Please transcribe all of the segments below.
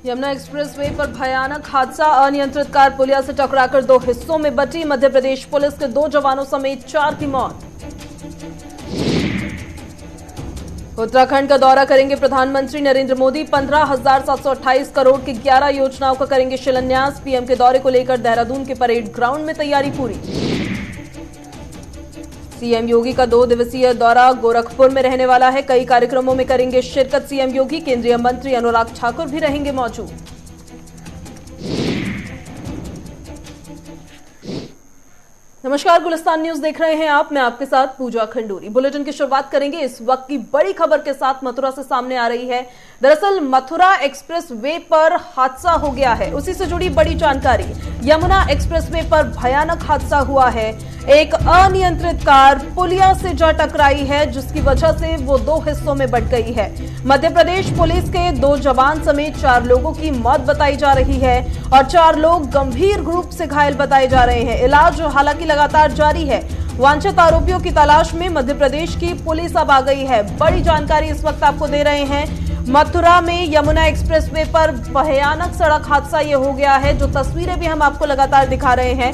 Yamuna expressway पर भयानक हादसा। अनियंत्रित कार पुलिया से टकराकर दो हिस्सों में बटी। मध्य प्रदेश पुलिस के 2 जवानों समेत 4 की मौत। उत्तराखंड का दौरा करेंगे प्रधानमंत्री नरेंद्र मोदी। 15,728 करोड़ की 11 योजनाओं का करेंगे शिलान्यास। पीएम के दौरे को लेकर देहरादून के परेड ग्राउंड में तैयारी पूरी। सीएम योगी का 2 दिवसीय दौरा गोरखपुर में रहने वाला है। कई कार्यक्रमों में करेंगे शिरकत सीएम योगी। केंद्रीय मंत्री अनुराग ठाकुर भी रहेंगे मौजूद। नमस्कार, गुलिस्तान न्यूज देख रहे हैं आप। मैं आपके साथ पूजा खंडूरी। बुलेटिन की शुरुआत करेंगे इस वक्त की बड़ी खबर के साथ। मथुरा से सामने आ रही है। दरअसल मथुरा एक्सप्रेस वे पर हादसा हो गया है, उसी से जुड़ी बड़ी जानकारी। यमुना एक्सप्रेस वे पर भयानक हादसा हुआ है। एक अनियंत्रित कार पुलिया से जा टकराई है, जिसकी वजह से वो 2 हिस्सों में बंट गई है। मध्य प्रदेश पुलिस के 2 जवान समेत 4 लोगों की मौत बताई जा रही है और 4 लोग गंभीर रूप से घायल बताए जा रहे हैं। इलाज हालांकि लगातार जारी है। वांछित आरोपियों की तलाश में मध्य प्रदेश की पुलिस अब आ गई है। बड़ी जानकारी इस वक्त आपको दे रहे हैं। मथुरा में यमुना एक्सप्रेस वे पर भयानक सड़क हादसा ये हो गया है, जो तस्वीरें भी हम आपको लगातार दिखा रहे हैं।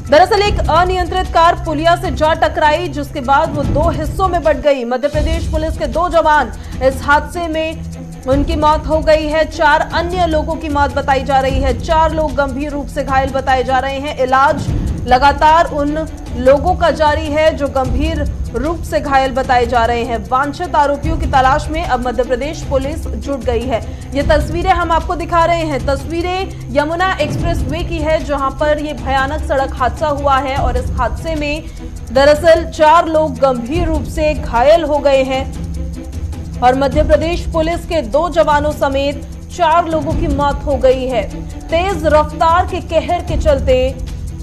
दरअसल एक अनियंत्रित कार पुलिया से जा टकराई, जिसके बाद वो 2 हिस्सों में बंट गई। मध्य प्रदेश पुलिस के 2 जवान इस हादसे में उनकी मौत हो गई है। 4 अन्य लोगों की मौत बताई जा रही है। 4 लोग गंभीर रूप से घायल बताए जा रहे हैं। इलाज लगातार उन लोगों का जारी है जो गंभीर रूप से घायल बताए जा रहे हैं। वांछित आरोपियों की तलाश में अब मध्य प्रदेश पुलिस जुट गई है। ये तस्वीरें हम आपको दिखा रहे हैं। तस्वीरें यमुना एक्सप्रेस वे की है, जहां पर ये भयानक सड़क हादसा हुआ है और इस हादसे में दरअसल 4 लोग गंभीर रूप से घायल हो गए हैं और मध्य प्रदेश पुलिस के 2 जवानों समेत 4 लोगों की मौत हो गई है। तेज रफ्तार के कहर के चलते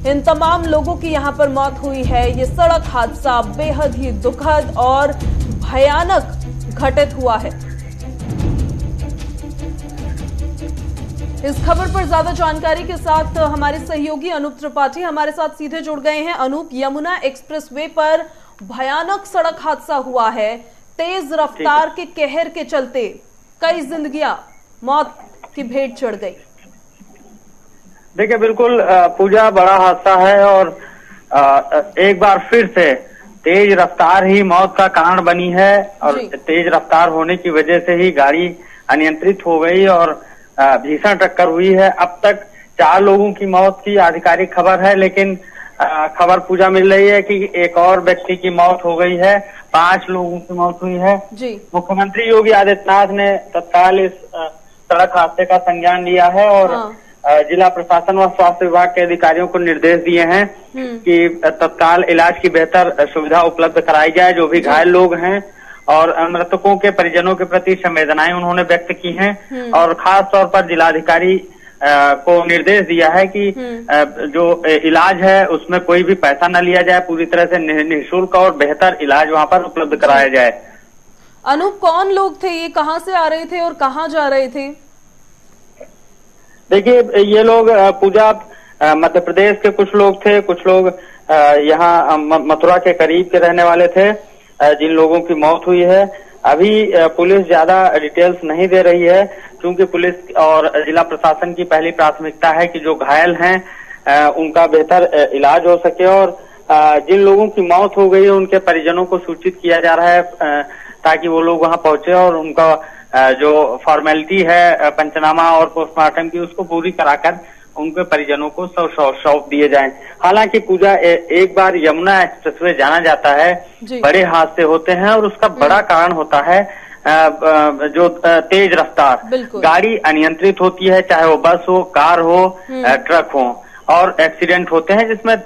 इन तमाम लोगों की यहां पर मौत हुई है। ये सड़क हादसा बेहद ही दुखद और भयानक घटित हुआ है। इस खबर पर ज्यादा जानकारी के साथ हमारे सहयोगी अनूप त्रिपाठी हमारे साथ सीधे जुड़ गए हैं। अनूप, यमुना एक्सप्रेस वे पर भयानक सड़क हादसा हुआ है। तेज रफ्तार के कहर के चलते कई जिंदगियां मौत की भेंट चढ़ गई। देखिए, बिल्कुल पूजा, बड़ा हादसा है और एक बार फिर से तेज रफ्तार ही मौत का कारण बनी है और तेज रफ्तार होने की वजह से ही गाड़ी अनियंत्रित हो गई और भीषण टक्कर हुई है। अब तक 4 लोगों की मौत की आधिकारिक खबर है, लेकिन खबर पूजा मिल रही है कि एक और व्यक्ति की मौत हो गई है। 5 लोगों की मौत हुई है। मुख्यमंत्री योगी आदित्यनाथ ने तत्काल इस सड़क हादसे का संज्ञान लिया है और जिला प्रशासन व स्वास्थ्य विभाग के अधिकारियों को निर्देश दिए हैं कि तत्काल इलाज की बेहतर सुविधा उपलब्ध कराई जाए। जो भी घायल लोग हैं और मृतकों के परिजनों के प्रति संवेदनाएं उन्होंने व्यक्त की हैं और खास तौर पर जिलाधिकारी को निर्देश दिया है कि जो इलाज है उसमें कोई भी पैसा न लिया जाए, पूरी तरह से निःशुल्क और बेहतर इलाज वहां पर उपलब्ध कराया जाए। अनूप, कौन लोग थे ये? कहाँ से आ रहे थे और कहाँ जा रहे थे? देखिए, ये लोग पूजा मध्य प्रदेश के कुछ लोग थे, कुछ लोग यहाँ मथुरा के करीब के रहने वाले थे जिन लोगों की मौत हुई है। अभी पुलिस ज्यादा डिटेल्स नहीं दे रही है, क्योंकि पुलिस और जिला प्रशासन की पहली प्राथमिकता है कि जो घायल हैं उनका बेहतर इलाज हो सके और जिन लोगों की मौत हो गई है उनके परिजनों को सूचित किया जा रहा है ताकि वो लोग वहां पहुंचे और उनका जो फॉर्मेलिटी है पंचनामा और पोस्टमार्टम की उसको पूरी कराकर उनके परिजनों को सौंप दिए जाएं। हालांकि पूजा, एक बार यमुना एक्सप्रेसवे जाना जाता है, बड़े हादसे होते हैं और उसका बड़ा कारण होता है जो तेज रफ्तार। गाड़ी अनियंत्रित होती है, चाहे वो बस हो, कार हो, ट्रक हो, और एक्सीडेंट होते हैं जिसमें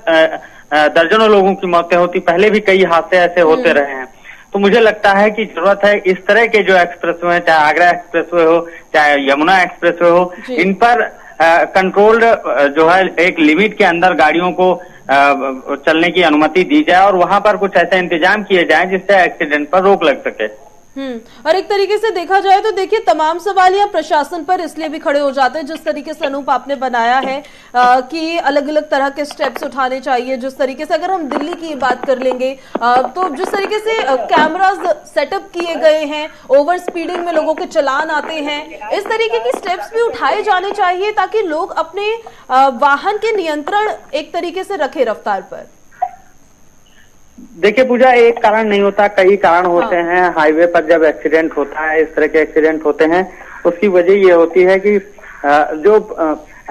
दर्जनों लोगों की मौतें होती। पहले भी कई हादसे ऐसे होते रहे हैं। तो मुझे लगता है कि जरूरत है इस तरह के जो एक्सप्रेसवे हैं, चाहे आगरा एक्सप्रेसवे हो, चाहे यमुना एक्सप्रेसवे हो, इन पर कंट्रोल्ड जो है एक लिमिट के अंदर गाड़ियों को चलने की अनुमति दी जाए और वहां पर कुछ ऐसे इंतजाम किए जाएं जिससे एक्सीडेंट पर रोक लग सके। और एक तरीके से देखा जाए तो देखिए तमाम सवाल यहाँ प्रशासन पर इसलिए भी खड़े हो जाते हैं, जिस तरीके से अनूप आपने बनाया है कि अलग अलग तरह के स्टेप्स उठाने चाहिए। जिस तरीके से अगर हम दिल्ली की बात कर लेंगे तो जिस तरीके से कैमरास सेटअप किए गए हैं, ओवर स्पीडिंग में लोगों के चालान आते हैं, इस तरीके की स्टेप्स भी उठाए जाने चाहिए ताकि लोग अपने वाहन के नियंत्रण एक तरीके से रखे रफ्तार पर। देखिए पूजा, एक कारण नहीं होता, कई कारण होते हैं। हाईवे पर जब एक्सीडेंट होता है, इस तरह के एक्सीडेंट होते हैं, उसकी वजह ये होती है कि जो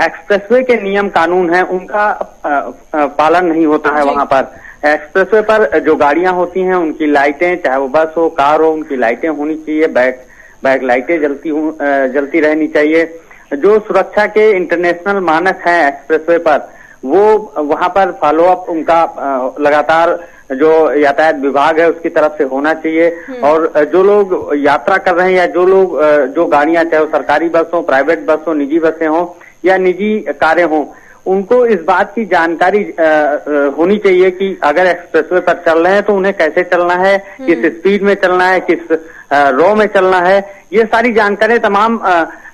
एक्सप्रेसवे के नियम कानून हैं उनका पालन नहीं होता है। वहां पर एक्सप्रेसवे पर जो गाड़ियां होती हैं उनकी लाइटें, चाहे वो बस हो कार हो, उनकी लाइटें होनी चाहिए, बैक लाइटें जलती रहनी चाहिए। जो सुरक्षा के इंटरनेशनल मानक हैं एक्सप्रेसवे पर, वो वहां पर फॉलो अप उनका लगातार जो यातायात विभाग है उसकी तरफ से होना चाहिए। और जो लोग यात्रा कर रहे हैं या जो लोग जो गाड़ियां, चाहे वो सरकारी बस हो, प्राइवेट बस हो, निजी बसें हो या निजी कारें हो, उनको इस बात की जानकारी होनी चाहिए कि अगर एक्सप्रेसवे पर चल रहे हैं तो उन्हें कैसे चलना है, किस स्पीड में चलना है, किस रो में चलना है। ये सारी जानकारी तमाम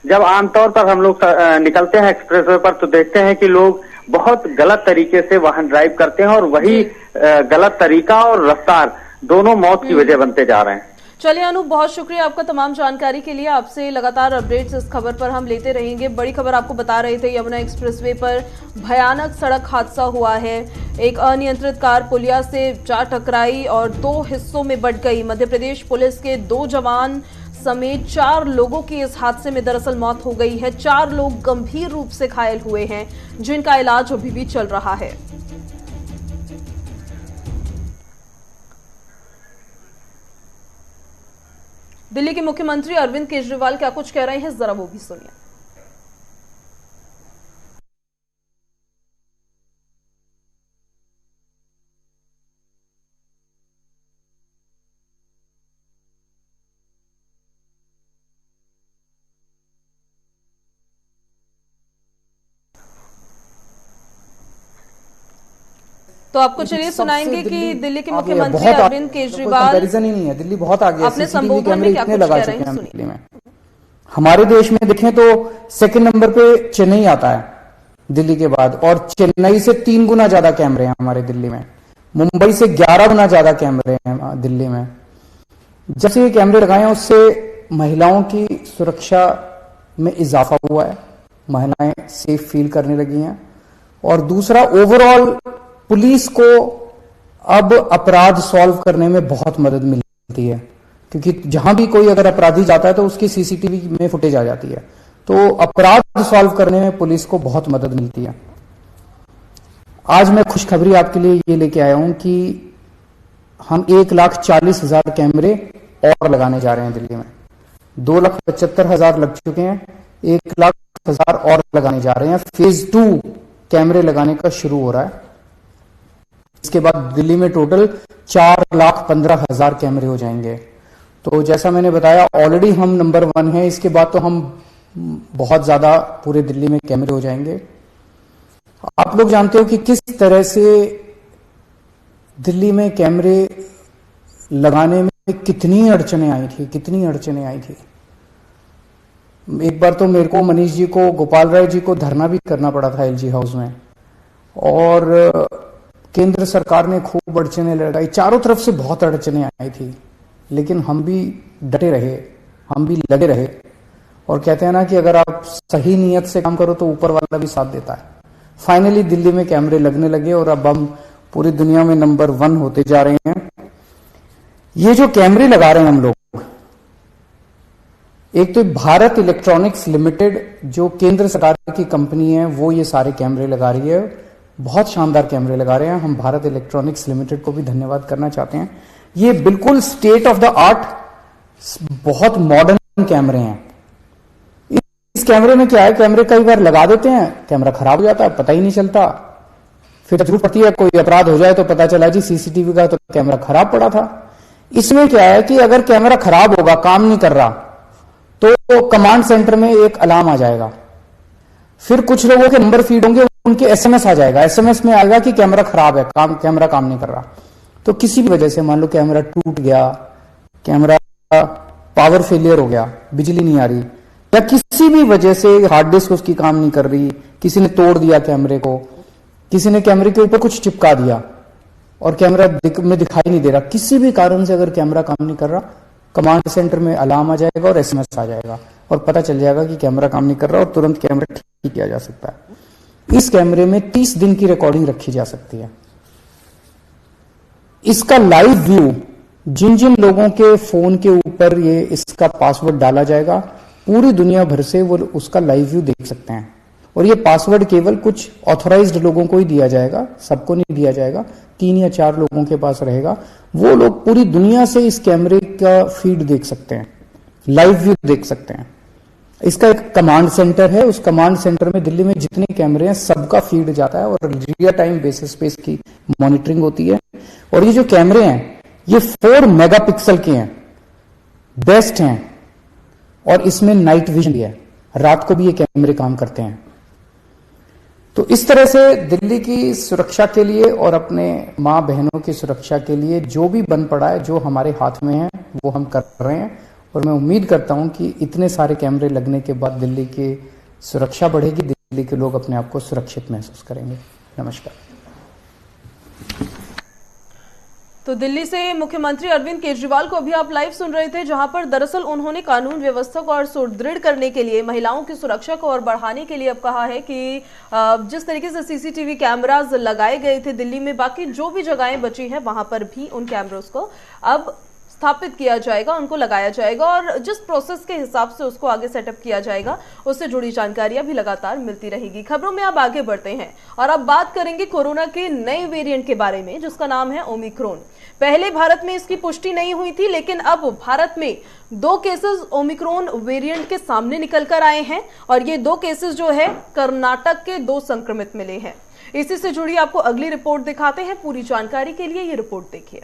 जब आमतौर पर हम लोग निकलते हैं एक्सप्रेसवे पर तो देखते हैं कि लोग बहुत गलत तरीके से वाहन ड्राइव करते हैं और वही गलत तरीका और रफ्तार दोनों मौत की वजह बनते जा रहे हैं। चलिए अनूप, बहुत शुक्रिया आपका तमाम जानकारी के लिए। आपसे लगातार अपडेट्स इस खबर पर हम लेते रहेंगे। बड़ी खबर आपको बता रहे थे, यमुना एक्सप्रेसवे पर भयानक सड़क हादसा हुआ है। एक अनियंत्रित कार पुलिया से जा टकराई और 2 हिस्सों में बंट गई। मध्य प्रदेश पुलिस के 2 जवान समेत 4 लोगों की इस हादसे में दरअसल मौत हो गई है। 4 लोग गंभीर रूप से घायल हुए हैं, जिनका इलाज अभी भी चल रहा है। दिल्ली के मुख्यमंत्री अरविंद केजरीवाल क्या कुछ कह रहे हैं, जरा वो भी सुनिए। तो आपको चलिए सुनाएंगे कि दिल्ली के मुख्यमंत्री अरविंद केजरीवाल, कंपैरिजन ही नहीं है, दिल्ली बहुत आगे है। अपने सीसीटीवी संबोधन कैमरे में क्या इतने कुछ लगा कह चुके रहे हैं, हैं सुनिए। दिल्ली में। हमारे देश में देखें तो सेकंड नंबर पे चेन्नई आता है दिल्ली के बाद, और चेन्नई से 3 गुना ज्यादा कैमरे हैं हमारे दिल्ली में। मुंबई से 11 गुना ज्यादा कैमरे हैं दिल्ली में। जब से ये कैमरे लगाए हैं उससे महिलाओं की सुरक्षा में इजाफा हुआ है, महिलाएं सेफ फील करने लगी हैं। और दूसरा, ओवरऑल पुलिस को अब अपराध सॉल्व करने में बहुत मदद मिलती है, क्योंकि जहां भी कोई अगर अपराधी जाता है तो उसकी सीसीटीवी में फुटेज आ जाती है, तो अपराध सॉल्व करने में पुलिस को बहुत मदद मिलती है। आज मैं खुशखबरी आपके लिए ये लेके आया हूं कि हम 1,40,000 कैमरे और लगाने जा रहे हैं दिल्ली में। 2,75,000 लग चुके हैं, 1,00,000 और लगाने जा रहे हैं। फेज 2 कैमरे लगाने का शुरू हो रहा है। इसके बाद दिल्ली में टोटल 4,15,000 कैमरे हो जाएंगे। तो जैसा मैंने बताया, ऑलरेडी हम नंबर 1 है, इसके बाद तो हम बहुत ज्यादा पूरे दिल्ली में कैमरे हो जाएंगे। आप लोग जानते हो कि किस तरह से दिल्ली में कैमरे लगाने में कितनी अड़चने आई थी। एक बार तो मेरे को, मनीष जी को, गोपाल राय जी को धरना भी करना पड़ा था एलजी हाउस में, और केंद्र सरकार ने खूब अड़चने लगाई, चारों तरफ से बहुत अड़चने आई थी, लेकिन हम भी डटे रहे, हम भी लगे रहे। और कहते हैं ना कि अगर आप सही नीयत से काम करो तो ऊपर वाला भी साथ देता है। फाइनली दिल्ली में कैमरे लगने लगे और अब हम पूरी दुनिया में नंबर 1 होते जा रहे हैं। ये जो कैमरे लगा रहे हैं हम लोग, एक तो भारत इलेक्ट्रॉनिक्स लिमिटेड जो केंद्र सरकार की कंपनी है, वो ये सारे कैमरे लगा रही है। बहुत शानदार कैमरे लगा रहे हैं। हम भारत इलेक्ट्रॉनिक्स लिमिटेड को भी धन्यवाद करना चाहते हैं। ये बिल्कुल स्टेट ऑफ द आर्ट, बहुत मॉडर्न कैमरे हैं। इस कैमरे में क्या है, कैमरे कई बार लगा देते हैं, कैमरा खराब हो जाता है, पता ही नहीं चलता। फिर जरूरत पड़ती है, कोई अपराध हो जाए तो पता चला जी सीसीटीवी का तो कैमरा खराब पड़ा था। इसमें क्या है कि अगर कैमरा खराब होगा, काम नहीं कर रहा, तो कमांड सेंटर में एक अलार्म आ जाएगा। फिर कुछ लोगों के नंबर फीड होंगे, उनके एसएमएस आ जाएगा। एसएमएस में आएगा कि कैमरा खराब है, कैमरा काम नहीं कर रहा। तो किसी भी वजह से मान लो कैमरा टूट गया, कैमरा पावर फेलियर हो गया, बिजली नहीं आ रही, या किसी भी वजह से हार्ड डिस्क उसकी काम नहीं कर रही, किसी ने तोड़ दिया कैमरे को, किसी ने कैमरे के ऊपर कुछ चिपका दिया और कैमरा में दिखाई नहीं दे रहा, किसी भी कारण से अगर कैमरा काम नहीं कर रहा, कमांड सेंटर में अलार्म आ जाएगा और एसएमएस आ जाएगा और पता चल जाएगा कि कैमरा काम नहीं कर रहा और तुरंत कैमरा ठीक किया जा सकता है। इस कैमरे में 30 दिन की रिकॉर्डिंग रखी जा सकती है। इसका लाइव व्यू जिन जिन लोगों के फोन के ऊपर ये इसका पासवर्ड डाला जाएगा, पूरी दुनिया भर से वो उसका लाइव व्यू देख सकते हैं। और ये पासवर्ड केवल कुछ ऑथोराइज्ड लोगों को ही दिया जाएगा, सबको नहीं दिया जाएगा, 3 या 4 लोगों के पास रहेगा। वो लोग पूरी दुनिया से इस कैमरे का फीड देख सकते हैं, लाइव व्यू देख सकते हैं। इसका एक कमांड सेंटर है, उस कमांड सेंटर में दिल्ली में जितने कैमरे हैं सबका फीड जाता है और रियल टाइम बेसिस पे इसकी मॉनिटरिंग होती है। और ये जो कैमरे हैं ये 4 मेगापिक्सल के हैं, बेस्ट हैं, और इसमें नाइट विजन भी है, रात को भी ये कैमरे काम करते हैं। तो इस तरह से दिल्ली की सुरक्षा के लिए और अपने मां बहनों की सुरक्षा के लिए जो भी बन पड़ा है, जो हमारे हाथ में है, वो हम कर रहे हैं। और मैं उम्मीद करता हूं कि इतने सारे कैमरे लगने के बाद दिल्ली की सुरक्षा बढ़ेगी, दिल्ली के लोग अपने आप को सुरक्षित महसूस करेंगे। नमस्कार। तो दिल्ली से मुख्यमंत्री अरविंद केजरीवाल को अभी आप लाइव सुन रहे थे, जहां पर दरअसल उन्होंने कानून व्यवस्था को और सुदृढ़ करने के लिए, महिलाओं की सुरक्षा को और बढ़ाने के लिए अब कहा है कि जिस तरीके से सीसीटीवी कैमरास लगाए गए थे दिल्ली में, बाकी जो भी जगहें बची हैं वहां पर भी उन कैमरों को अब स्थापित किया जाएगा, उनको लगाया जाएगा और जिस प्रोसेस के हिसाब से उसको आगे सेटअप किया जाएगा उससे जुड़ी जानकारियां भी लगातार मिलती रहेगी। खबरों में अब आगे बढ़ते हैं और अब बात करेंगे कोरोना के नए वेरिएंट के बारे में, जिसका नाम है ओमिक्रॉन। पहले भारत में इसकी पुष्टि नहीं हुई थी, लेकिन अब भारत में 2 केसेस ओमिक्रॉन वेरिएंट के सामने निकल कर आए हैं और ये 2 केसेस जो है कर्नाटक के 2 संक्रमित मिले हैं। इसी से जुड़ी आपको अगली रिपोर्ट दिखाते हैं। पूरी जानकारी के लिए ये रिपोर्ट देखिए।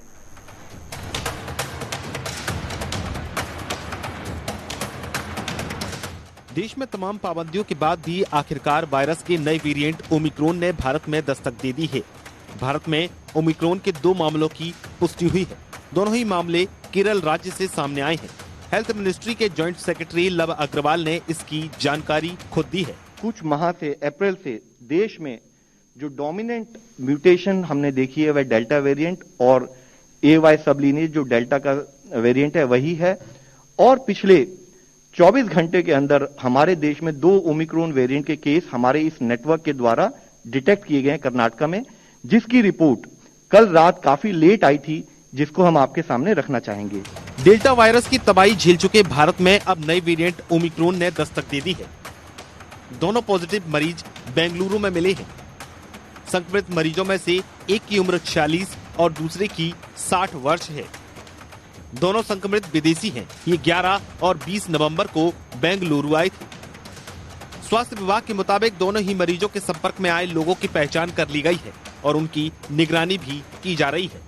देश में तमाम पाबंदियों के बाद भी आखिरकार वायरस के नए वेरिएंट ओमिक्रॉन ने भारत में दस्तक दे दी है। भारत में ओमिक्रॉन के 2 मामलों की पुष्टि हुई है। दोनों ही मामले केरल राज्य से सामने आए हैं। हेल्थ मिनिस्ट्री के जॉइंट सेक्रेटरी लव अग्रवाल ने इसकी जानकारी खुद दी है। कुछ माह से, अप्रैल से देश में जो डोमिनेंट म्यूटेशन हमने देखी है वह डेल्टा वेरिएंट और AY सबलिनेज जो डेल्टा का वेरिएंट है वही है। और पिछले 24 घंटे के अंदर हमारे देश में 2 ओमिक्रॉन वेरिएंट के केस हमारे इस नेटवर्क के द्वारा डिटेक्ट किए गए कर्नाटक में, जिसकी रिपोर्ट कल रात काफी लेट आई थी, जिसको हम आपके सामने रखना चाहेंगे। डेल्टा वायरस की तबाही झेल चुके भारत में अब नई वेरिएंट ओमिक्रॉन ने दस्तक दे दी है। दोनों पॉजिटिव मरीज बेंगलुरु में मिले हैं। संक्रमित मरीजों में से एक की उम्र 46 और दूसरे की 60 वर्ष है। दोनों संक्रमित विदेशी हैं। ये 11 और 20 नवंबर को बेंगलुरु आए थे। स्वास्थ्य विभाग के मुताबिक दोनों ही मरीजों के संपर्क में आए लोगों की पहचान कर ली गई है और उनकी निगरानी भी की जा रही है।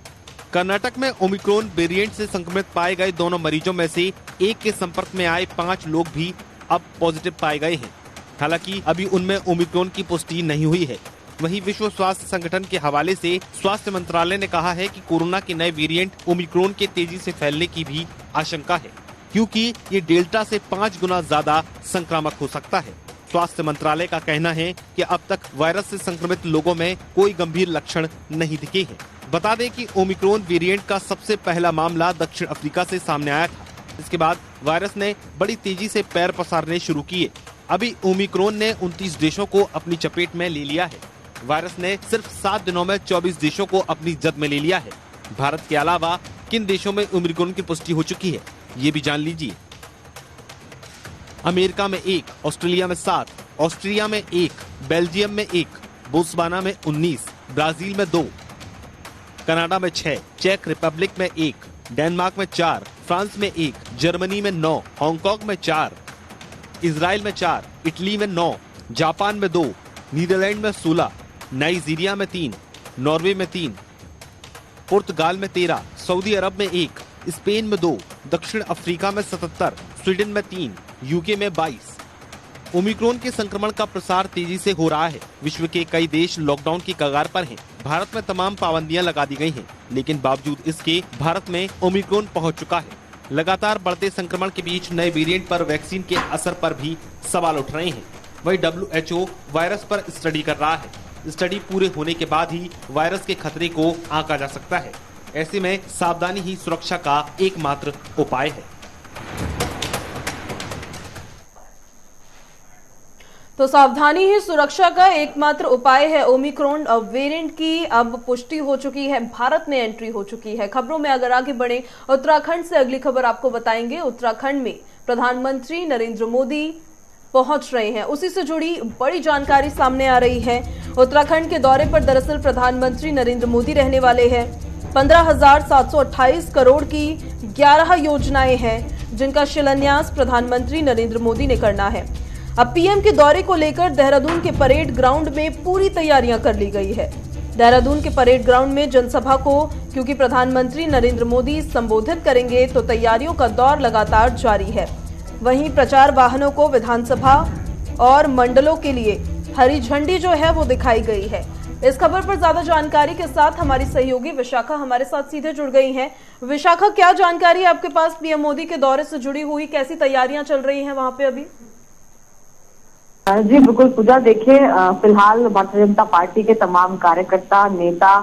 कर्नाटक में ओमिक्रॉन वेरिएंट से संक्रमित पाए गए दोनों मरीजों में से एक के संपर्क में आए 5 लोग भी अब पॉजिटिव पाए गए हैं। हालांकि अभी उनमें ओमिक्रॉन की पुष्टि नहीं हुई है। वहीं विश्व स्वास्थ्य संगठन के हवाले से स्वास्थ्य मंत्रालय ने कहा है कि कोरोना के नए वेरिएंट ओमिक्रॉन के तेजी से फैलने की भी आशंका है, क्योंकि ये डेल्टा से 5 गुना ज्यादा संक्रामक हो सकता है। स्वास्थ्य मंत्रालय का कहना है कि अब तक वायरस से संक्रमित लोगों में कोई गंभीर लक्षण नहीं दिखे हैं। बता दें कि ओमिक्रॉन वेरिएंट का सबसे पहला मामला दक्षिण अफ्रीका से सामने आया था। इसके बाद वायरस ने बड़ी तेजी से पैर पसारने शुरू किए। अभी ओमिक्रॉन ने 29 देशों को अपनी चपेट में ले लिया है। वायरस ने सिर्फ 7 दिनों में 24 देशों को अपनी जद में ले लिया है। भारत के अलावा किन देशों में ओमिक्रॉन की पुष्टि हो चुकी है, ये भी जान लीजिए। अमेरिका में 1, ऑस्ट्रेलिया में 7, ऑस्ट्रिया में 1, बेल्जियम में 1, बोत्सवाना में 19, ब्राजील में 2, कनाडा में 6, चेक रिपब्लिक में 1, डेनमार्क में 4, फ्रांस में 1, जर्मनी में 9, हांगकांग में 4, इजराइल में 4, इटली में 9, जापान में 2, नीदरलैंड में 16, नाइजीरिया में 3, नॉर्वे में 3, पुर्तगाल में 13, सऊदी अरब में 1, स्पेन में 2, दक्षिण अफ्रीका में 77, स्वीडन में 3, यूके में 22। ओमिक्रॉन के संक्रमण का प्रसार तेजी से हो रहा है। विश्व के कई देश लॉकडाउन की कगार पर हैं। भारत में तमाम पाबंदियां लगा दी गई हैं, लेकिन बावजूद इसके भारत में ओमिक्रॉन पहुंच चुका है। लगातार बढ़ते संक्रमण के बीच नए वेरिएंट पर वैक्सीन के असर पर भी सवाल उठ रहे हैं। वहीं WHO वायरस पर स्टडी कर रहा है। स्टडी पूरे होने के बाद ही वायरस के खतरे को आंका जा सकता है। ऐसे में सावधानी ही सुरक्षा का एकमात्र उपाय है। तो सावधानी ही सुरक्षा का एकमात्र उपाय है। ओमिक्रॉन वेरिएंट की अब पुष्टि हो चुकी है, भारत में एंट्री हो चुकी है। खबरों में अगर आगे बढ़े, उत्तराखंड से अगली खबर आपको बताएंगे। उत्तराखंड में प्रधानमंत्री नरेंद्र मोदी पहुंच रहे हैं, उसी से जुड़ी बड़ी जानकारी सामने आ रही है। उत्तराखंड के दौरे पर दरअसल प्रधानमंत्री नरेंद्र मोदी रहने वाले हैं। 15,728 करोड़ की 11 योजनाएं हैं जिनका शिलान्यास प्रधानमंत्री नरेंद्र मोदी ने करना है। अब पीएम के दौरे को लेकर देहरादून के परेड ग्राउंड में पूरी तैयारियां कर ली गई है। देहरादून के परेड ग्राउंड में जनसभा को क्योंकि प्रधानमंत्री नरेंद्र मोदी संबोधित करेंगे, तो तैयारियों का दौर लगातार जारी है। वहीं प्रचार वाहनों को विधानसभा और मंडलों के लिए हरी झंडी जो है वो दिखाई गई है। इस खबर पर ज्यादा जानकारी के साथ हमारी सहयोगी विशाखा हमारे साथ सीधे जुड़ गई हैं। विशाखा, क्या जानकारी है आपके पास पीएम मोदी के दौरे से जुड़ी हुई? कैसी तैयारियां चल रही हैं वहां पे अभी? जी बिल्कुल पूजा, देखिए फिलहाल भारतीय जनता पार्टी के तमाम कार्यकर्ता नेता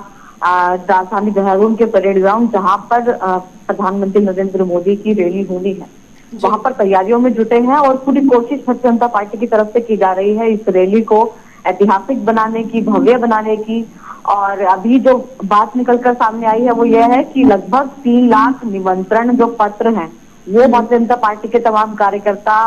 राजधानी देहरादून के परेड ग्राउंड जहां पर प्रधानमंत्री नरेंद्र मोदी की रैली होनी है, वहां पर तैयारियों में जुटे हैं और पूरी कोशिश भारतीय जनता पार्टी की तरफ से की जा रही है इस रैली को ऐतिहासिक बनाने की, भव्य बनाने की। और अभी जो बात निकलकर सामने आई है वो ये है कि लगभग 3 लाख निमंत्रण जो पत्र हैं वो भारतीय जनता पार्टी के तमाम कार्यकर्ता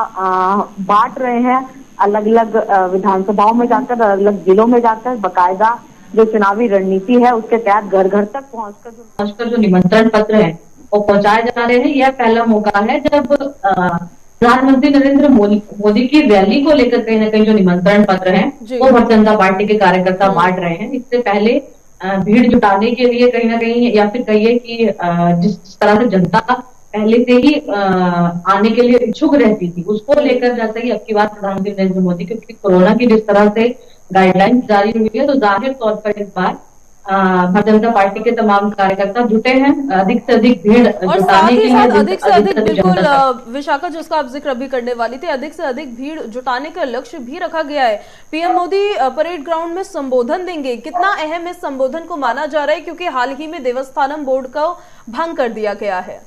बांट रहे हैं। अलग अलग विधानसभाओं में जाकर, अलग अलग जिलों में जाकर बकायदा जो चुनावी रणनीति है उसके तहत घर घर तक पहुंचकर जो निमंत्रण पत्र है वो पहुंचाए जा रहे हैं। यह पहला मौका है जब प्रधानमंत्री नरेंद्र मोदी की रैली को लेकर कहीं ना कहीं जो निमंत्रण पत्र हैं वो भारतीय जनता पार्टी के कार्यकर्ता बांट रहे हैं। इससे पहले भीड़ जुटाने के लिए कहीं ना कहीं, या फिर कहिए कि जिस तरह से जनता पहले से ही आने के लिए इच्छुक रहती थी, उसको लेकर जैसे ही अब की बार प्रधानमंत्री नरेंद्र मोदी, क्योंकि कोरोना की जिस तरह से गाइडलाइंस जारी हुई है, तो जाहिर तौर पर इस बार भारतीय जनता पार्टी के तमाम कार्यकर्ता जुटे हैं अधिक से अधिक भीड़ जुटाने के लिए। अधिक से अधिक बिल्कुल विशाखा, जिसका आप जिक्र अभी करने वाली थी, अधिक से अधिक भीड़ जुटाने का लक्ष्य भी रखा गया है। पीएम मोदी परेड ग्राउंड में संबोधन देंगे, कितना अहम इस संबोधन को माना जा रहा है, क्योंकि हाल ही में देवस्थानम बोर्ड का भंग कर दिया गया है?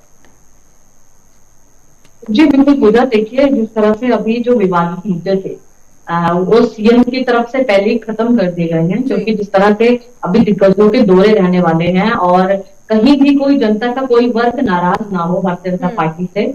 जी बिल्कुल पूजा, देखिए जिस तरह से अभी जो विवादित मुद्दे थे वो सीएम की तरफ से पहले ही खत्म कर दिए गए हैं, क्योंकि जिस तरह से अभी दिग्गजों के दौरे रहने वाले हैं और कहीं भी कोई जनता का कोई वर्ग नाराज ना हो भारतीय जनता पार्टी से,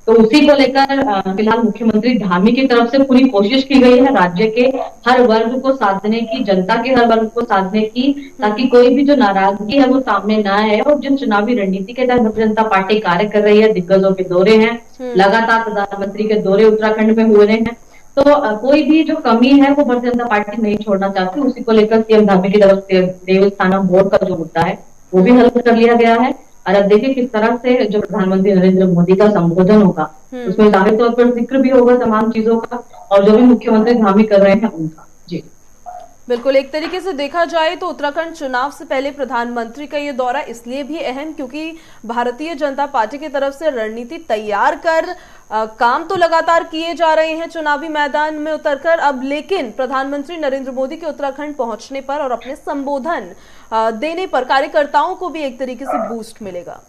तो उसी को लेकर फिलहाल मुख्यमंत्री धामी की तरफ से पूरी कोशिश की गई है राज्य के हर वर्ग को साधने की, जनता के हर वर्ग को साधने की, ताकि कोई भी जो नाराजगी है वो सामने ना आए। और जिन चुनावी रणनीति के तहत भारतीय जनता पार्टी कार्य कर रही है, दिग्गजों के दौरे हैं, लगातार प्रधानमंत्री के दौरे उत्तराखंड में हो रहे हैं, तो कोई भी जो कमी है वो भारतीय जनता पार्टी नहीं छोड़ना चाहती। उसी को लेकर सीएम धामी की तरफ से देवस्थानम बोर्ड का जो मुद्दा है वो भी हल कर लिया गया है। और अब देखिए किस तरह से जो प्रधानमंत्री नरेंद्र मोदी का संबोधन होगा उसमें जाहिर तौर पर जिक्र भी होगा तमाम चीजों का, और जो भी मुख्यमंत्री धामी कर रहे हैं उनका। जी बिल्कुल, एक तरीके से देखा जाए तो उत्तराखंड चुनाव से पहले प्रधानमंत्री का ये दौरा इसलिए भी अहम क्योंकि भारतीय जनता पार्टी की तरफ से रणनीति तैयार कर काम तो लगातार किए जा रहे हैं चुनावी मैदान में उतरकर अब, लेकिन प्रधानमंत्री नरेंद्र मोदी के उत्तराखंड पहुंचने पर और अपने संबोधन देने पर कार्यकर्ताओं को भी एक तरीके से बूस्ट मिलेगा।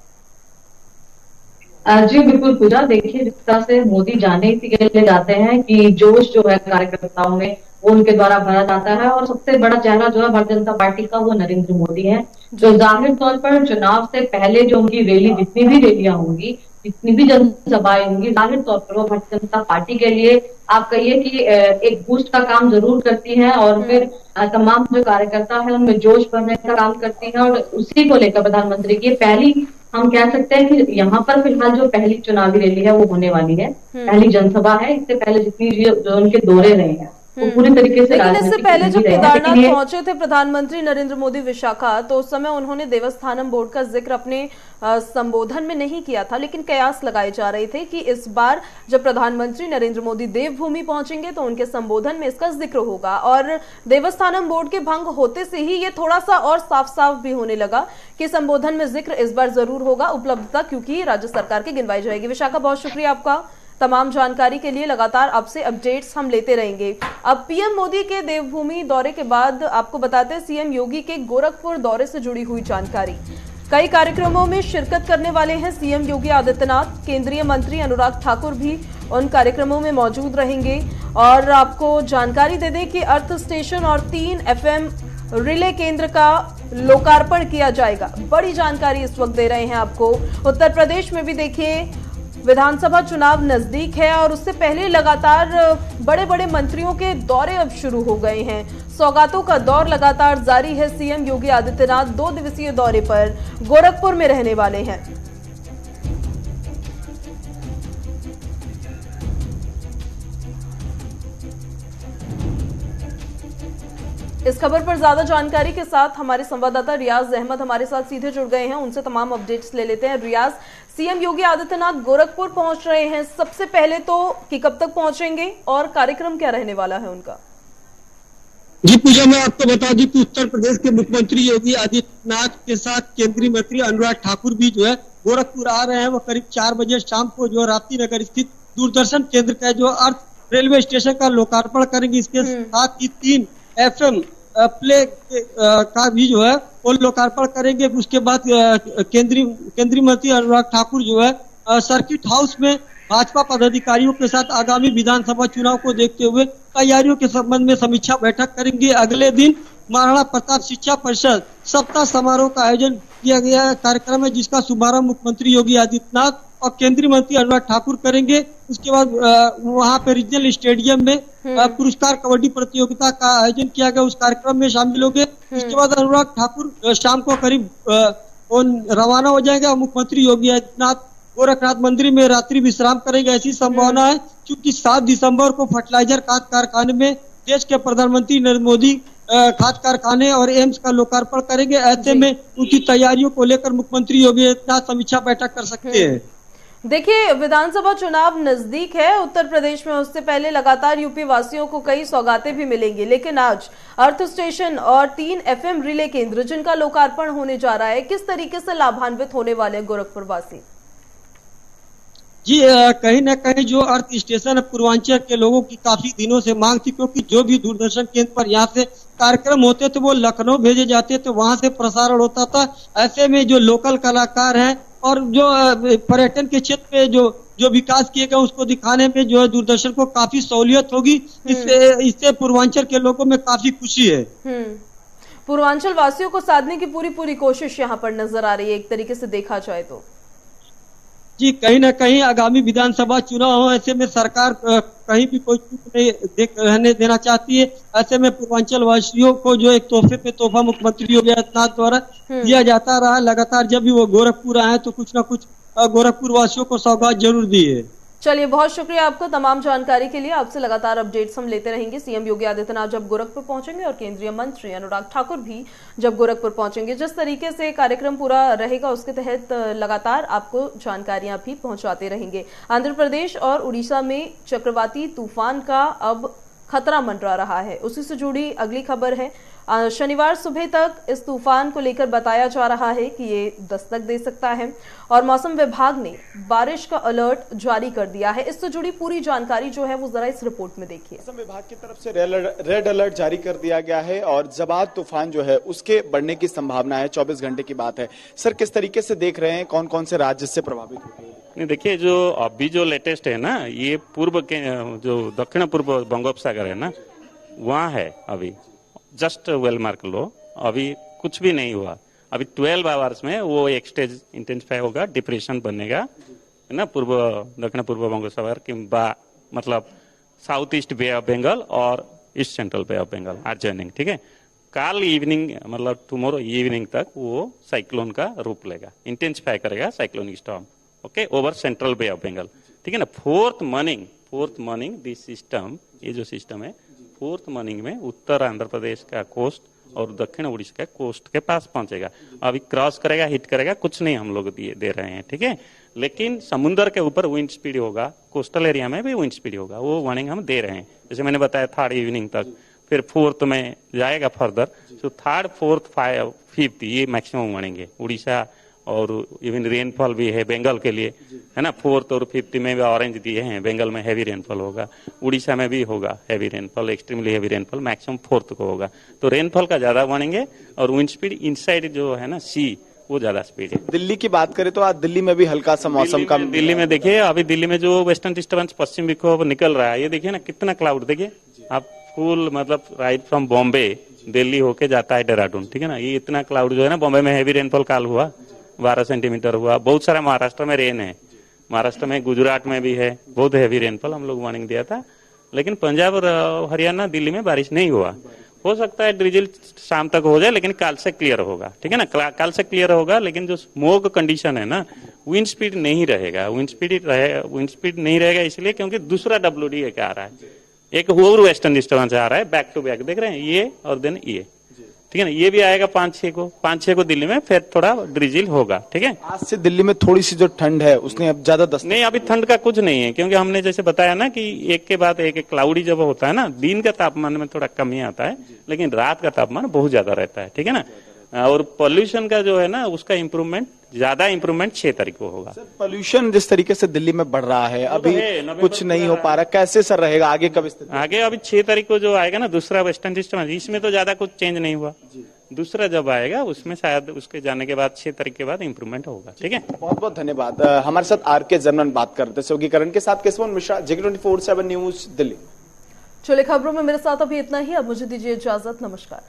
जी बिल्कुल पूजा, देखिए जिस तरह से मोदी जाने के लिए जाते हैं कि जोश जो है कार्यकर्ताओं में वो उनके द्वारा भरा जाता है, और सबसे बड़ा चेहरा जो है भारतीय जनता पार्टी का वो नरेंद्र मोदी है, जो जाहिर तौर पर चुनाव से पहले जो उनकी रैली, जितनी भी रैलियां होंगी, जितनी भी जनसभाएं होंगी, जाहिर तौर पर वो भारतीय जनता पार्टी के लिए आप कहिए कि एक बूस्ट का काम जरूर करती है, और फिर तमाम जो कार्यकर्ता है उनमें जोश भरने का काम करती है। और उसी को लेकर प्रधानमंत्री की पहली, हम कह सकते हैं कि यहाँ पर फिलहाल जो पहली चुनावी रैली है वो होने वाली है, पहली जनसभा है। इससे पहले जितनी जो उनके दौरे रहे हैं वो पूरी तरीके से लेकिन इससे पहले जब रहे हैं। केदारनाथ पहुंचे थे प्रधानमंत्री नरेंद्र मोदी विशाखा, तो उस समय उन्होंने देवस्थानम बोर्ड का जिक्र अपने संबोधन में नहीं किया था, लेकिन कयास लगाए जा रहे थे कि इस बार जब प्रधानमंत्री नरेंद्र मोदी देवभूमि पहुंचेंगे तो उनके संबोधन में इसका जिक्र होगा। और देवस्थानम बोर्ड के भंग होते से ही ये थोड़ा सा और साफ साफ भी होने लगा कि संबोधन में जिक्र इस बार जरूर होगा, उपलब्धता क्योंकि राज्य सरकार की गिनवाई जाएगी। विशाखा, बहुत शुक्रिया आपका तमाम जानकारी के लिए। लगातार आपसे अपडेट्स हम लेते रहेंगे। अब पीएम मोदी के देवभूमि दौरे के बाद आपको बताते हैं सीएम योगी के गोरखपुर दौरे से जुड़ी हुई जानकारी। कई कार्यक्रमों में शिरकत करने वाले हैं सीएम योगी आदित्यनाथ। केंद्रीय मंत्री अनुराग ठाकुर भी उन कार्यक्रमों में मौजूद रहेंगे। और आपको जानकारी दे दें कि अर्थ स्टेशन और 3 FM रिले केंद्र का लोकार्पण किया जाएगा। बड़ी जानकारी इस वक्त दे रहे हैं आपको। उत्तर प्रदेश में भी देखिए विधानसभा चुनाव नजदीक है और उससे पहले लगातार बड़े बड़े मंत्रियों के दौरे अब शुरू हो गए हैं। सौगातों का दौर लगातार जारी है। सीएम योगी आदित्यनाथ 2 दिवसीय दौरे पर गोरखपुर में रहने वाले हैं। इस खबर पर ज्यादा जानकारी के साथ हमारे संवाददाता रियाज अहमद हमारे साथ सीधे जुड़ गए हैं। उनसे तमाम अपडेट्स ले लेते हैं। रियाज, सीएम योगी आदित्यनाथ गोरखपुर पहुंच रहे हैं, सबसे पहले तो कि कब तक पहुंचेंगे और कार्यक्रम क्या रहने वाला है उनका? जी पूजा, मैं आपको बता दूं कि उत्तर प्रदेश के मुख्यमंत्री योगी आदित्यनाथ के साथ केंद्रीय मंत्री अनुराग ठाकुर भी जो है गोरखपुर आ रहे हैं। वो करीब 4 बजे शाम को जो राप्ती नगर स्थित दूरदर्शन केंद्र का जो अर्थ रेलवे स्टेशन का लोकार्पण करेंगे। इसके साथ ही 3 FM प्ले का भी जो है वो लोकार्पण करेंगे। उसके बाद केंद्रीय मंत्री अनुराग ठाकुर जो है सर्किट हाउस में भाजपा पदाधिकारियों के साथ आगामी विधानसभा चुनाव को देखते हुए तैयारियों के संबंध में समीक्षा बैठक करेंगे। अगले दिन महाराणा प्रताप शिक्षा परिषद सप्ताह समारोह का आयोजन किया गया है। कार्यक्रम है जिसका शुभारंभ मुख्यमंत्री योगी आदित्यनाथ और केंद्रीय मंत्री अनुराग ठाकुर करेंगे। उसके बाद वहां पे रीजनल स्टेडियम में पुरस्कार कबड्डी प्रतियोगिता का आयोजन किया गया, उस कार्यक्रम में शामिल होंगे। उसके बाद अनुराग ठाकुर शाम को करीब रवाना हो जाएंगे और मुख्यमंत्री योगी आदित्यनाथ गोरखनाथ मंदिर में रात्रि विश्राम करेंगे। ऐसी संभावना है क्योंकि 7 दिसंबर को फर्टिलाइजर खाद कारखाने में देश के प्रधानमंत्री नरेंद्र मोदी खाद कारखाने और एम्स का लोकार्पण करेंगे। ऐसे में उनकी तैयारियों को लेकर मुख्यमंत्री योगी आदित्यनाथ समीक्षा बैठक कर सकते हैं। देखिए, विधानसभा चुनाव नजदीक है उत्तर प्रदेश में, उससे पहले लगातार यूपी वासियों को कई सौगातें भी मिलेंगी, लेकिन आज अर्थ स्टेशन और 3 FM रिले केंद्र जिनका लोकार्पण होने जा रहा है, किस तरीके से लाभान्वित होने वाले गोरखपुर वासी? जी कहीं न कहीं जो अर्थ स्टेशन पूर्वांचल के लोगों की काफी दिनों से मांग थी, क्योंकि जो भी दूरदर्शन केंद्र पर यहाँ से कार्यक्रम होते थे वो लखनऊ भेजे जाते थे, वहां से प्रसारण होता था। ऐसे में जो लोकल कलाकार हैं और जो पर्यटन के क्षेत्र पे जो विकास किए गए उसको दिखाने में जो है दूरदर्शन को काफी सहूलियत होगी। इससे पूर्वांचल के लोगों में काफी खुशी है। पूर्वांचल वासियों को साधने की पूरी कोशिश यहाँ पर नजर आ रही है एक तरीके से देखा जाए तो। जी कहीं न कहीं आगामी विधानसभा चुनाव हो, ऐसे में सरकार कहीं भी कोई चूक नहीं रहने देना चाहती है। ऐसे में पूर्वांचल वासियों को जो एक तोहफे पे तोहफा मुख्यमंत्री योगी आदित्यनाथ द्वारा दिया जाता रहा। लगातार जब भी वो गोरखपुर आए तो कुछ न कुछ गोरखपुर वासियों को सौगात जरूर दी है। चलिए, बहुत शुक्रिया आपको तमाम जानकारी के लिए। आपसे लगातार अपडेट्स हम लेते रहेंगे। सीएम योगी आदित्यनाथ जब गोरखपुर पहुंचेंगे और केंद्रीय मंत्री अनुराग ठाकुर भी जब गोरखपुर पहुंचेंगे, जिस तरीके से कार्यक्रम पूरा रहेगा उसके तहत लगातार आपको जानकारियां भी पहुंचाते रहेंगे। आंध्र प्रदेश और उड़ीसा में चक्रवाती तूफान का अब खतरा मंडरा रहा है, उसी से जुड़ी अगली खबर है। शनिवार सुबह तक इस तूफान को लेकर बताया जा रहा है कि ये दस्तक दे सकता है और मौसम विभाग ने बारिश का अलर्ट जारी कर दिया है। इससे जुड़ी पूरी जानकारी जो है वो जरा इस रिपोर्ट में देखिए। मौसम विभाग की तरफ से रेड अलर्ट जारी कर दिया गया है और जवाद तूफान जो है उसके बढ़ने की संभावना है। 24 घंटे की बात है। सर, किस तरीके से देख रहे हैं, कौन कौन से राज्य से प्रभावित होंगे? नहीं, देखिए जो अभी जो लेटेस्ट है ना, ये पूर्व के जो दक्षिण पूर्व बंगोपसागर है ना, वहाँ है अभी जस्ट वेल मार्क लो, अभी कुछ भी नहीं हुआ। अभी 12 आवर्स में वो एक स्टेज इंटेंसिफाई होगा, डिप्रेशन बनेगा है ना, दक्षिण पूर्व बंगोपसागर किंबा मतलब south east Bay of Bengal और east central bay of Bengal are joining. ठीक है, कल इवनिंग मतलब टुमारो इवनिंग तक वो साइक्लोन का रूप लेगा, इंटेंसिफाई करेगा cyclonic storm, okay, over central bay of Bengal. ठीक है ना, फोर्थ मॉर्निंग दिस सिस्टम, ये जो सिस्टम है फोर्थ मॉर्निंग में उत्तर आंध्र प्रदेश का कोस्ट और दक्षिण उड़ीसा के कोस्ट के पास पहुंचेगा। अभी क्रॉस करेगा, हिट करेगा, कुछ नहीं हम लोग दे रहे हैं, ठीक है। लेकिन समुद्र के ऊपर विंड स्पीड होगा, कोस्टल एरिया में भी विंड स्पीड होगा, वो वार्निंग हम दे रहे हैं। जैसे मैंने बताया थर्ड इवनिंग तक, फिर फोर्थ में जाएगा फर्दर, तो थर्ड, फोर्थ, फिफ्थ ये मैक्सिमम वार्निंग है। उड़ीसा और इवन रेनफॉल भी है बंगाल के लिए, है ना। फोर्थ और फिफ्थ में भी ऑरेंज दिए हैं, बंगाल में हैवी रेनफॉल होगा, उड़ीसा में भी होगा heavy rainfall, extremely heavy rainfall maximum fourth को होगा। तो रेनफॉल का ज्यादा वार्निंग है और विंड स्पीड इनसाइड जो है ना सी, वो ज्यादा स्पीड है। दिल्ली की बात करें तो आज दिल्ली में भी हल्का सा मौसम का, दिल्ली में देखिए अभी दिल्ली में जो वेस्टर्न डिस्टर्बेंस पश्चिम विक्षोभ निकल रहा है, ये देखिए ना कितना क्लाउड, देखिए आप फुल मतलब राइट फ्रॉम बॉम्बे दिल्ली होके जाता है देहरादून, ठीक है ना। ये इतना क्लाउड जो है ना, बॉम्बे में हैवी रेनफॉल काल हुआ 12 सेंटीमीटर हुआ, बहुत सारा महाराष्ट्र में रेन है, महाराष्ट्र में गुजरात में भी है बहुत हैवी रेनफॉल, हम लोग वार्निंग दिया था। लेकिन पंजाब और हरियाणा दिल्ली में बारिश नहीं हुआ। हो सकता है ड्रिजिल शाम तक हो जाए, लेकिन कल से क्लियर होगा, ठीक है ना। कल से क्लियर होगा, लेकिन जो स्मोक कंडीशन है ना, विंड स्पीड नहीं रहेगा, विंड स्पीड नहीं रहेगा इसलिए क्योंकि दूसरा WD एक आ रहा है, एक और वेस्टर्न डिस्टर्बेंस आ रहा है बैक टू बैक, देख रहे हैं ये और देन ये, ठीक है ना। ये भी आएगा 5-6 को दिल्ली में, फिर थोड़ा ड्रिजिल होगा, ठीक है। आज से दिल्ली में थोड़ी सी जो ठंड है उसने अब ज्यादा नहीं, अभी ठंड का कुछ नहीं है, क्योंकि हमने जैसे बताया ना कि एक के बाद एक क्लाउडी जब होता है ना, दिन का तापमान में थोड़ा कमी आता है, लेकिन रात का तापमान बहुत ज्यादा रहता है, ठीक है ना। और पॉल्यूशन का जो है ना, उसका ज्यादा इम्प्रूवमेंट 6 तारीख को होगा। पोल्यूशन जिस तरीके से दिल्ली में बढ़ रहा है, अभी कुछ नहीं हो पा रहा, कैसे सर रहेगा आगे, कब स्थिति? आगे अभी 6 तारीख को जो आएगा ना दूसरा वेस्टर्न डिस्टर्बेंस, इसमें तो ज्यादा कुछ चेंज नहीं हुआ। दूसरा जब आएगा उसमें शायद उसके जाने के बाद 6 तारीख के बाद इम्प्रूवमेंट होगा, ठीक है। बहुत बहुत धन्यवाद। हमारे साथ RK जर्नल बात करते सहयोगीकरण के साथ केशवन मिश्रा, JK24/7 न्यूज दिल्ली। चलिए खबरों में मेरे साथ अभी इतना ही, अब मुझे दीजिए इजाजत, नमस्कार।